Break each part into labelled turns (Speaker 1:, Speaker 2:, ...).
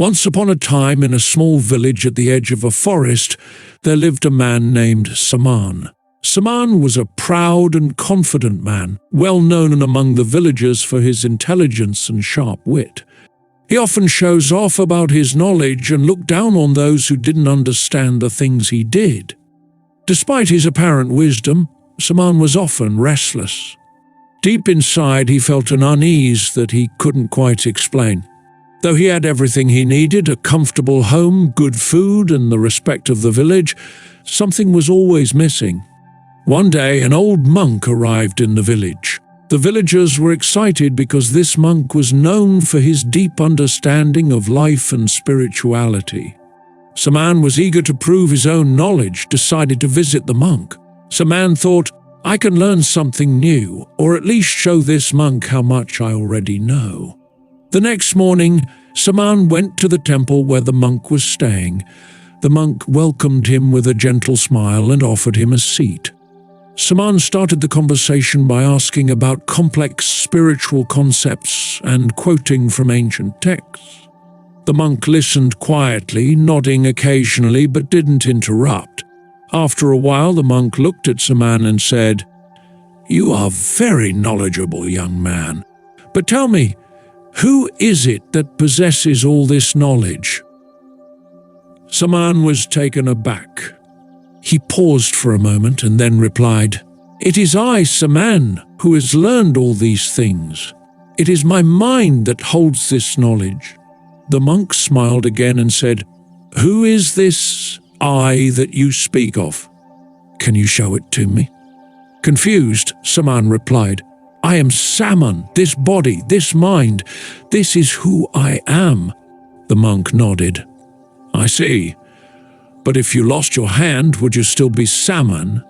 Speaker 1: Once upon a time, in a small village at the edge of a forest, there lived a man named Saman. Saman was a proud and confident man, well known among the villagers for his intelligence and sharp wit. He often shows off about his knowledge and looked down on those who didn't understand the things he did. Despite his apparent wisdom, Saman was often restless. Deep inside, he felt an unease that he couldn't quite explain. Though he had everything he needed, a comfortable home, good food, and the respect of the village, something was always missing. One day, an old monk arrived in the village. The villagers were excited because this monk was known for his deep understanding of life and spirituality. Saman was eager to prove his own knowledge, decided to visit the monk. Saman thought, I can learn something new, or at least show this monk how much I already know. The next morning, Saman went to the temple where the monk was staying. The monk welcomed him with a gentle smile and offered him a seat. Saman started the conversation by asking about complex spiritual concepts and quoting from ancient texts. The monk listened quietly, nodding occasionally, but didn't interrupt. After a while, the monk looked at Saman and said, "You are very knowledgeable, young man. But tell me, who is it that possesses all this knowledge?" Saman was taken aback. He paused for a moment and then replied, "It is I, Saman, who has learned all these things. It is my mind that holds this knowledge." The monk smiled again and said, "Who is this I that you speak of? Can you show it to me?" Confused, Saman replied, "I am Saman, this body, this mind. This is who I am." The monk nodded. "I see. But if you lost your hand, would you still be Saman?"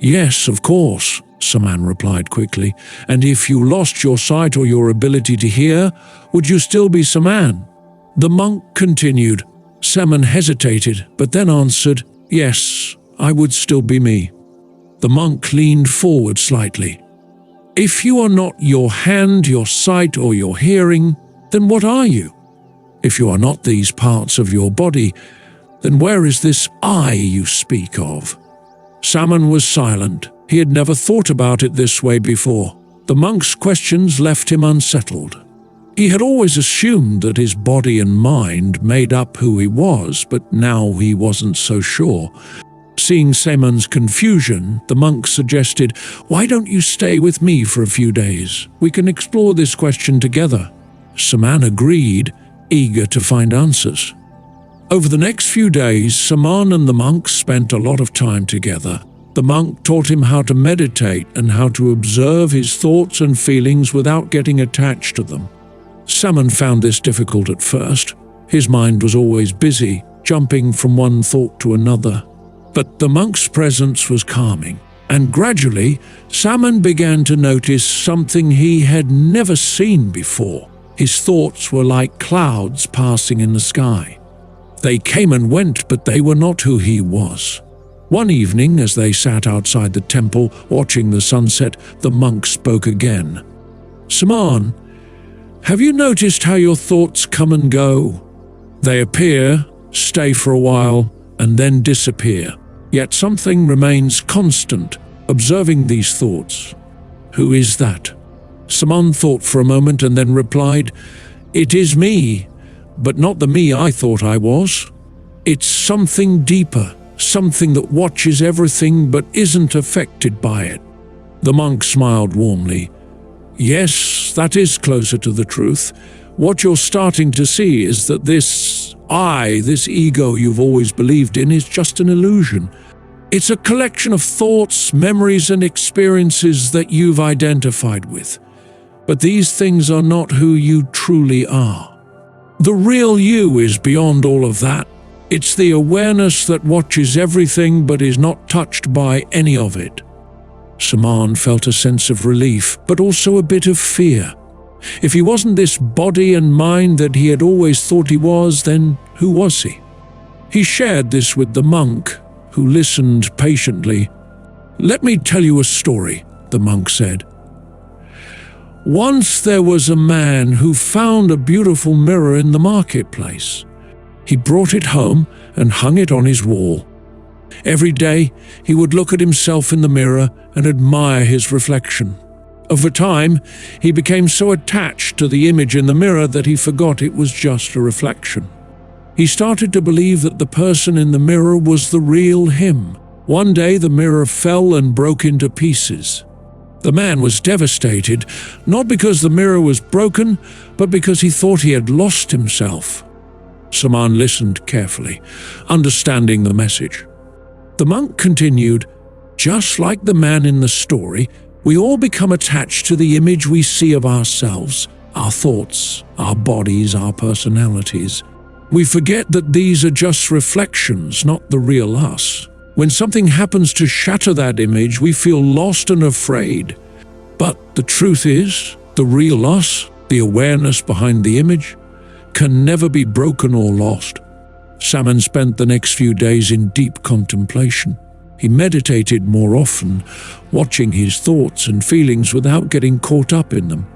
Speaker 1: "Yes, of course," Saman replied quickly. "And if you lost your sight or your ability to hear, would you still be Saman?" The monk continued. Saman hesitated, but then answered, "Yes, I would still be me." The monk leaned forward slightly. "If you are not your hand, your sight, or your hearing, then what are you? If you are not these parts of your body, then where is this I you speak of?" Saman was silent. He had never thought about it this way before. The monk's questions left him unsettled. He had always assumed that his body and mind made up who he was, but now he wasn't so sure. Seeing Saman's confusion, the monk suggested, "Why don't you stay with me for a few days? We can explore this question together." Saman agreed, eager to find answers. Over the next few days, Saman and the monk spent a lot of time together. The monk taught him how to meditate and how to observe his thoughts and feelings without getting attached to them. Saman found this difficult at first. His mind was always busy, jumping from one thought to another. But the monk's presence was calming, and gradually Saman began to notice something he had never seen before. His thoughts were like clouds passing in the sky. They came and went, but they were not who he was. One evening, as they sat outside the temple watching the sunset, the monk spoke again. "Saman, have you noticed how your thoughts come and go? They appear, stay for a while, and then disappear. Yet something remains constant, observing these thoughts. Who is that?" Saman thought for a moment and then replied, "It is me, but not the me I thought I was. It's something deeper, something that watches everything but isn't affected by it." The monk smiled warmly. "Yes, that is closer to the truth. What you're starting to see is that this I, this ego you've always believed in, is just an illusion. It's a collection of thoughts, memories, and experiences that you've identified with. But these things are not who you truly are. The real you is beyond all of that. It's the awareness that watches everything but is not touched by any of it." Saman felt a sense of relief, but also a bit of fear. If he wasn't this body and mind that he had always thought he was, then who was he? He shared this with the monk, who listened patiently. "Let me tell you a story," the monk said. "Once there was a man who found a beautiful mirror in the marketplace. He brought it home and hung it on his wall. Every day, he would look at himself in the mirror and admire his reflection. Over time, he became so attached to the image in the mirror that he forgot it was just a reflection. He started to believe that the person in the mirror was the real him. One day, the mirror fell and broke into pieces. The man was devastated, not because the mirror was broken, but because he thought he had lost himself. Saman listened carefully, understanding the message. The monk continued, "Just like the man in the story, we all become attached to the image we see of ourselves, our thoughts, our bodies, our personalities. We forget that these are just reflections, not the real us. When something happens to shatter that image, we feel lost and afraid. But the truth is, the real us, the awareness behind the image, can never be broken or lost." Saman spent the next few days in deep contemplation. He meditated more often, watching his thoughts and feelings without getting caught up in them.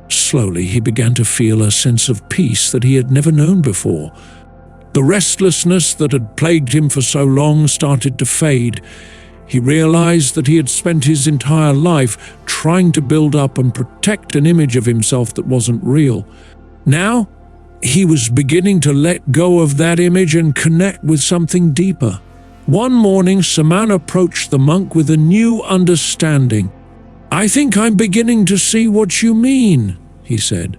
Speaker 1: Slowly, he began to feel a sense of peace that he had never known before. The restlessness that had plagued him for so long started to fade. He realized that he had spent his entire life trying to build up and protect an image of himself that wasn't real. Now, he was beginning to let go of that image and connect with something deeper. One morning, Saman approached the monk with a new understanding. "I think I'm beginning to see what you mean," he said.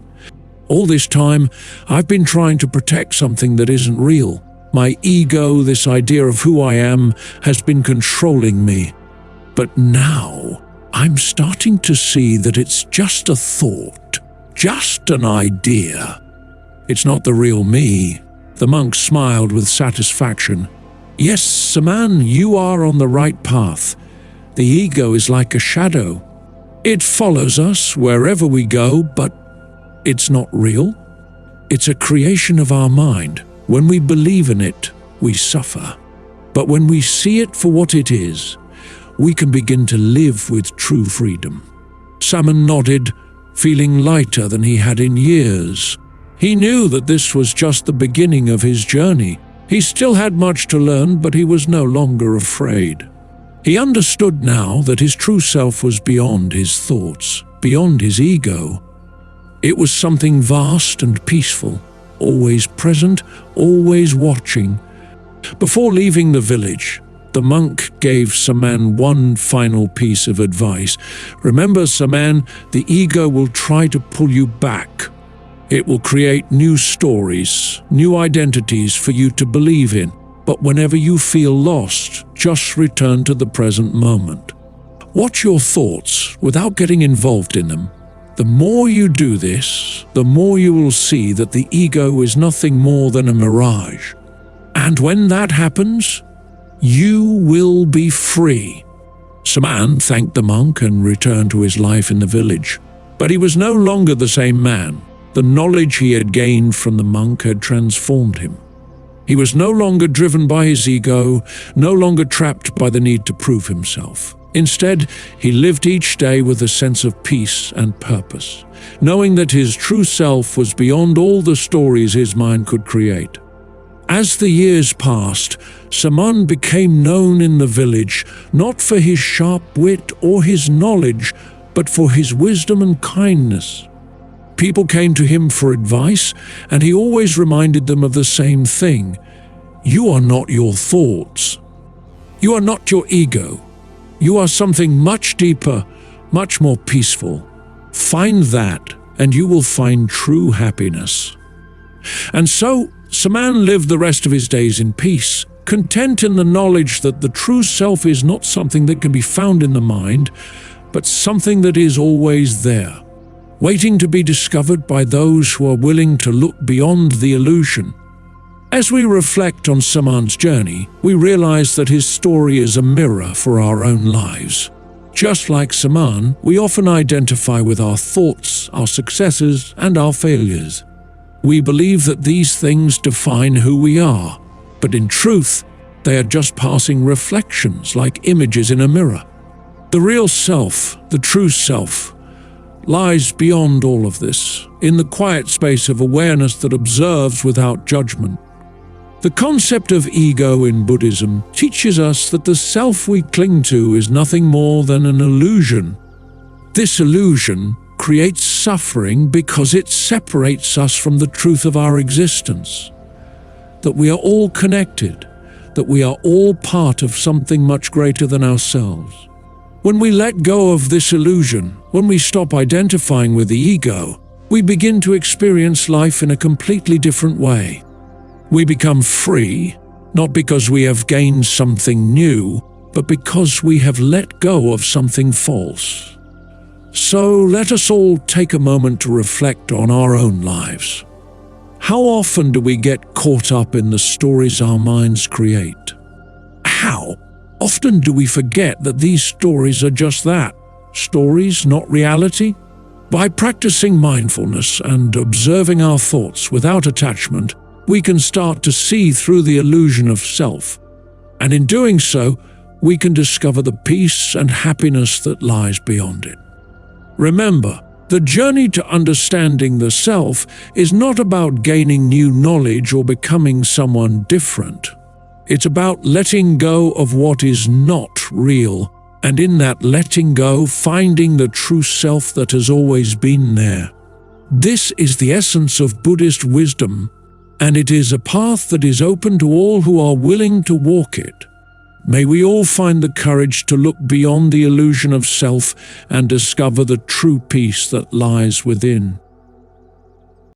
Speaker 1: "All this time, I've been trying to protect something that isn't real. My ego, this idea of who I am, has been controlling me. But now, I'm starting to see that it's just a thought, just an idea. It's not the real me." The monk smiled with satisfaction. "Yes, Saman, you are on the right path. The ego is like a shadow. It follows us wherever we go, but it's not real. It's a creation of our mind. When we believe in it, we suffer. But when we see it for what it is, we can begin to live with true freedom." Saman nodded, feeling lighter than he had in years. He knew that this was just the beginning of his journey. He still had much to learn, but he was no longer afraid. He understood now that his true self was beyond his thoughts, beyond his ego. It was something vast and peaceful, always present, always watching. Before leaving the village, the monk gave Saman one final piece of advice. "Remember, Saman, the ego will try to pull you back. It will create new stories, new identities for you to believe in. But whenever you feel lost, just return to the present moment. Watch your thoughts without getting involved in them. The more you do this, the more you will see that the ego is nothing more than a mirage. And when that happens, you will be free." Saman thanked the monk and returned to his life in the village. But he was no longer the same man. The knowledge he had gained from the monk had transformed him. He was no longer driven by his ego, no longer trapped by the need to prove himself. Instead, he lived each day with a sense of peace and purpose, knowing that his true self was beyond all the stories his mind could create. As the years passed, Saman became known in the village not for his sharp wit or his knowledge, but for his wisdom and kindness. People came to him for advice, and he always reminded them of the same thing. You are not your thoughts. You are not your ego. You are something much deeper, much more peaceful. Find that, and you will find true happiness. And so, Saman lived the rest of his days in peace, content in the knowledge that the true self is not something that can be found in the mind, but something that is always there, waiting to be discovered by those who are willing to look beyond the illusion. As we reflect on Saman's journey, we realize that his story is a mirror for our own lives. Just like Saman, we often identify with our thoughts, our successes, and our failures. We believe that these things define who we are, but in truth, they are just passing reflections like images in a mirror. The real self, the true self, lies beyond all of this, in the quiet space of awareness that observes without judgment. The concept of ego in Buddhism teaches us that the self we cling to is nothing more than an illusion. This illusion creates suffering because it separates us from the truth of our existence. That we are all connected, that we are all part of something much greater than ourselves. When we let go of this illusion, when we stop identifying with the ego, we begin to experience life in a completely different way. We become free, not because we have gained something new, but because we have let go of something false. So let us all take a moment to reflect on our own lives. How often do we get caught up in the stories our minds create? How often do we forget that these stories are just that, stories, not reality? By practicing mindfulness and observing our thoughts without attachment, we can start to see through the illusion of self. And in doing so, we can discover the peace and happiness that lies beyond it. Remember, the journey to understanding the self is not about gaining new knowledge or becoming someone different. It's about letting go of what is not real, and in that letting go, finding the true self that has always been there. This is the essence of Buddhist wisdom, and it is a path that is open to all who are willing to walk it. May we all find the courage to look beyond the illusion of self and discover the true peace that lies within.